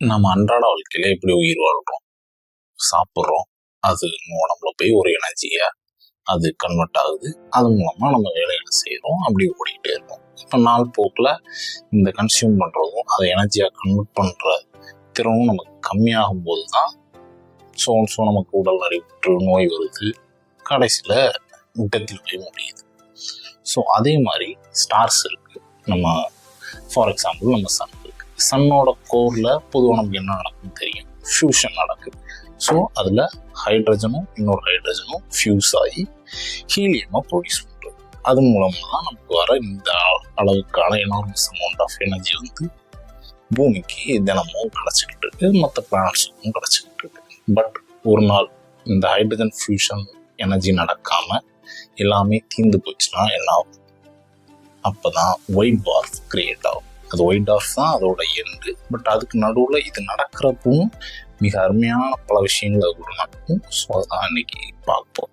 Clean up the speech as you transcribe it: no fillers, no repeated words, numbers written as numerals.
நம்ம அன்றாட வாழ்க்கையில எப்படி உயிர் வாழ்றோம், சாப்பிட்றோம், அது உடம்புல போய் ஒரு எனர்ஜியா அது கன்வெர்ட் ஆகுது. அது மூலமா நம்ம வேலைகளை செய்கிறோம், அப்படி ஓடிக்கிட்டே இருக்கோம். இப்போ நாள் போக்கில் இந்த கன்சியூம் பண்ணுறதும் அதை எனர்ஜியாக கன்வெர்ட் பண்ணுற திறமும் நமக்கு கம்மியாகும் போது தான் ஸோ நமக்கு உடல் அறிவுற்று நோய் வருது, கடைசியில் டெத்தில் போய் முடியுது. ஸோ அதே மாதிரி ஸ்டார்ஸ் இருக்குது. நம்ம ஃபார் எக்ஸாம்பிள் நம்ம சன் இருக்குது. சன்னோட கோரில் பொதுவாக நமக்கு என்ன நடக்குன்னு தெரியும், ஃபியூஷன் நடக்குது. ஸோ அதில் ஹைட்ரஜனும் இன்னொரு ஹைட்ரஜனும் ஃபியூஸ் ஆகி ஹீலியமாக ப்ரொடியூஸ் பண்ணுறது. அது மூலமாக தான் நமக்கு வர இந்த அளவுக்கான எனார்மஸ் அமௌண்ட் ஆஃப் எனர்ஜி வந்து பூமிக்கு தினமும் கிடச்சிக்கிட்டு இருக்கு, மற்ற பிளானட்ஸுக்கும் கிடச்சிக்கிட்டு இருக்கு. பட் ஒரு நாள் இந்த ஹைட்ரஜன் ஃபியூஷன் எனர்ஜி நடக்காமல் எல்லாமே தீர்ந்து போச்சுன்னா என்ன ஆகும்? அப்போ தான் ஒயிட் டார்ஃப் கிரியேட் ஆகும். அது ஒயிட் டார்ஃப் தான் அதோட எண்டு. பட் அதுக்கு நடுவில் இது நடக்கிறப்பவும் மிக அருமையான பல விஷயங்கள் அது கூட நடக்கும். ஸோ அதான் இன்னைக்கு பார்ப்போம்.